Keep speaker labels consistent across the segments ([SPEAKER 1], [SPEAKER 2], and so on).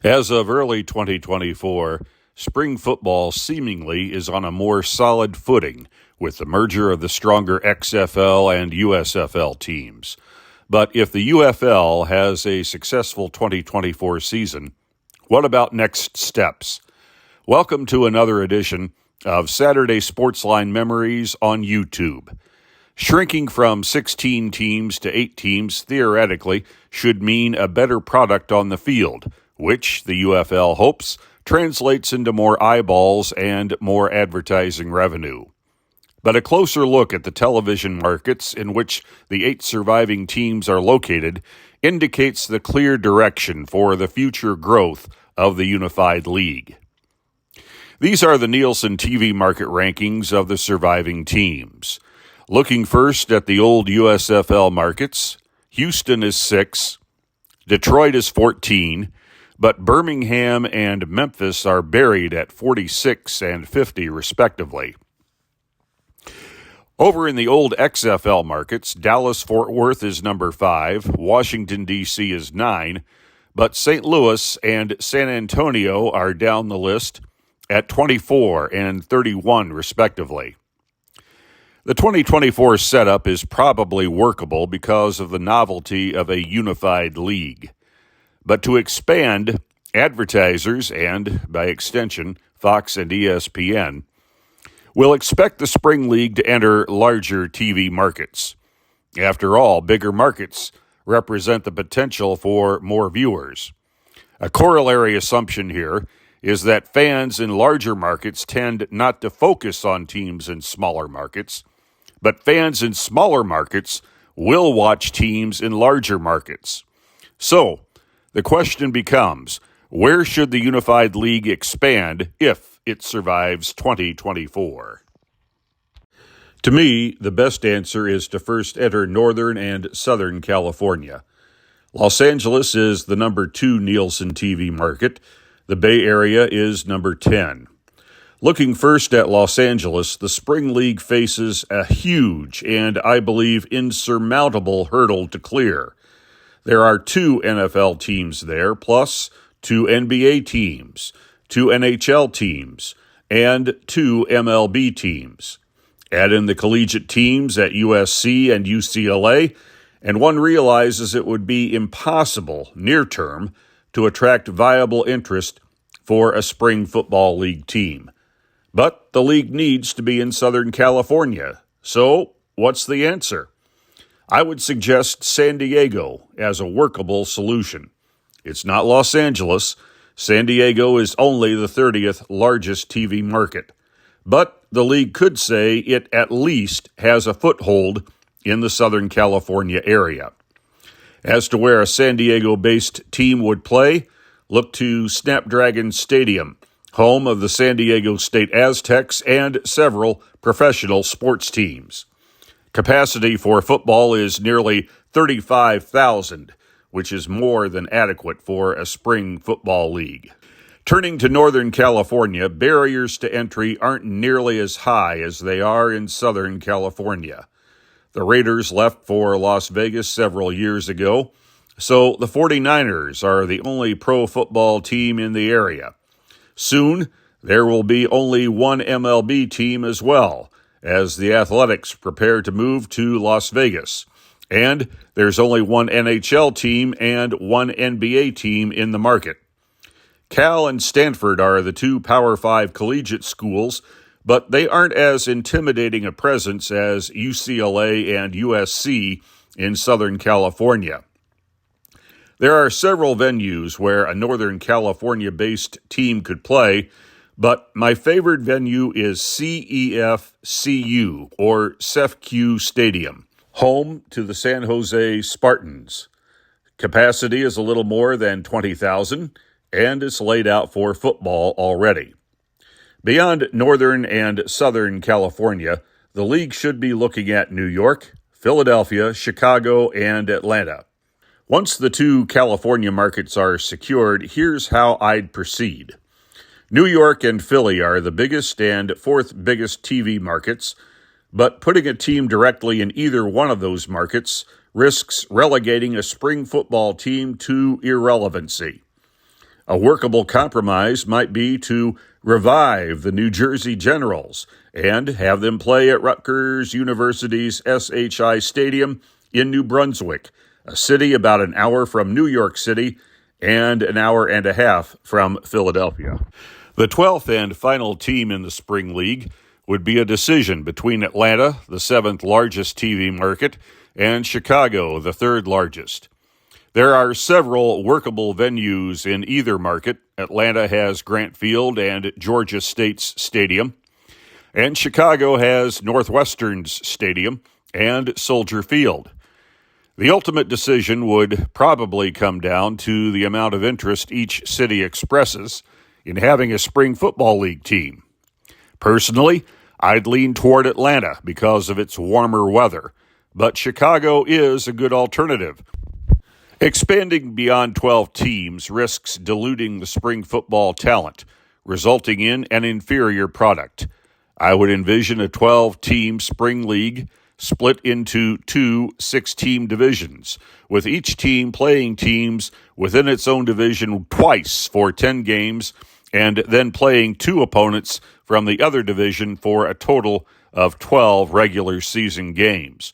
[SPEAKER 1] As of early 2024, spring football seemingly is on a more solid footing with the merger of the stronger XFL and USFL teams. But if the UFL has a successful 2024 season, what about next steps? Welcome to another edition of Saturday Sportsline Memories on YouTube. Shrinking from 16 teams to 8 teams theoretically should mean a better product on the field, which the UFL hopes translates into more eyeballs and more advertising revenue. But a closer look at the television markets in which the 8 surviving teams are located indicates the clear direction for the future growth of the unified league. These are the Nielsen TV market rankings of the surviving teams. Looking first at the old USFL markets, Houston is 6, Detroit is 14, but Birmingham and Memphis are buried at 46 and 50 respectively. Over in the old XFL markets, Dallas-Fort Worth is number 5, Washington, D.C. is 9, but St. Louis and San Antonio are down the list at 24 and 31 respectively. The 2024 setup is probably workable because of the novelty of a unified league. But to expand, advertisers and, by extension, Fox and ESPN, will expect the Spring League to enter larger TV markets. After all, bigger markets represent the potential for more viewers. A corollary assumption here is that fans in larger markets tend not to focus on teams in smaller markets, but fans in smaller markets will watch teams in larger markets. So, the question becomes, where should the Unified League expand if it survives 2024? To me, the best answer is to first enter Northern and Southern California. Los Angeles is the number 2 Nielsen TV market. The Bay Area is number 10. Looking first at Los Angeles, the Spring League faces a huge and, I believe, insurmountable hurdle to clear. There are 2 NFL teams there, plus 2 NBA teams, 2 NHL teams, and 2 MLB teams. Add in the collegiate teams at USC and UCLA, and one realizes it would be impossible, near term, to attract viable interest for a spring football league team. But the league needs to be in Southern California. So, what's the answer? I would suggest San Diego as a workable solution. It's not Los Angeles. San Diego is only the 30th largest TV market. But the league could say it at least has a foothold in the Southern California area. As to where a San Diego-based team would play, look to Snapdragon Stadium, home of the San Diego State Aztecs and several professional sports teams. Capacity for football is nearly 35,000, which is more than adequate for a spring football league. Turning to Northern California, barriers to entry aren't nearly as high as they are in Southern California. The Raiders left for Las Vegas several years ago, so the 49ers are the only pro football team in the area. Soon, there will be only one MLB team as well, as the Athletics prepare to move to Las Vegas. And there's only one NHL team and one NBA team in the market. Cal and Stanford are the 2 Power 5 collegiate schools, but they aren't as intimidating a presence as UCLA and USC in Southern California. There are several venues where a Northern California-based team could play, but my favorite venue is CEFCU, or CEFCU Stadium, home to the San Jose Spartans. Capacity is a little more than 20,000, and it's laid out for football already. Beyond Northern and Southern California, the league should be looking at New York, Philadelphia, Chicago, and Atlanta. Once the 2 California markets are secured, here's how I'd proceed. New York and Philly are the biggest and 4th biggest TV markets, but putting a team directly in either one of those markets risks relegating a spring football team to irrelevancy. A workable compromise might be to revive the New Jersey Generals and have them play at Rutgers University's SHI Stadium in New Brunswick, a city about an hour from New York City and an hour and a half from Philadelphia. The 12th and final team in the Spring League would be a decision between Atlanta, the 7th largest TV market, and Chicago, the 3rd largest. There are several workable venues in either market. Atlanta has Grant Field and Georgia State's Stadium, and Chicago has Northwestern's Stadium and Soldier Field. The ultimate decision would probably come down to the amount of interest each city expresses in having a spring football league team. Personally, I'd lean toward Atlanta because of its warmer weather, but Chicago is a good alternative. Expanding beyond 12 teams risks diluting the spring football talent, resulting in an inferior product. I would envision a 12-team spring league split into two 6-team divisions, with each team playing teams within its own division twice for 10 games, and then playing 2 opponents from the other division for a total of 12 regular season games.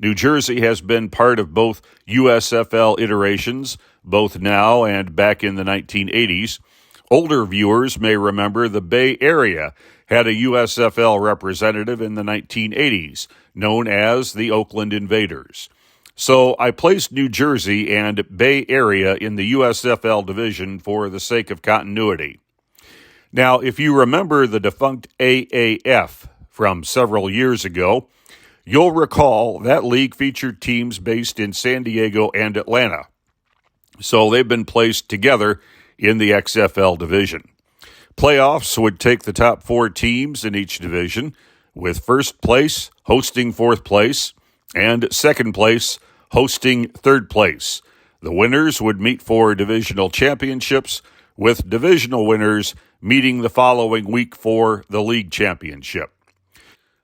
[SPEAKER 1] New Jersey has been part of both USFL iterations, both now and back in the 1980s. Older viewers may remember the Bay Area had a USFL representative in the 1980s, known as the Oakland Invaders. So I placed New Jersey and Bay Area in the USFL division for the sake of continuity. Now, if you remember the defunct AAF from several years ago, you'll recall that league featured teams based in San Diego and Atlanta. So they've been placed together in the XFL division. Playoffs would take the top 4 teams in each division, with first place hosting fourth place and second place hosting third place. The winners would meet for divisional championships, with divisional winners meeting the following week for the league championship.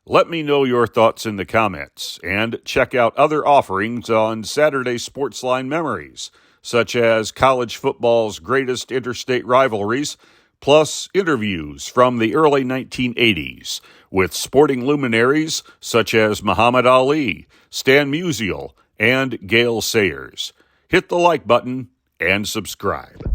[SPEAKER 1] Let me know your thoughts in the comments, and check out other offerings on Saturday Sportsline Memories, such as college football's greatest interstate rivalries, plus interviews from the early 1980s with sporting luminaries such as Muhammad Ali, Stan Musial, and Gale Sayers. Hit the like button and subscribe.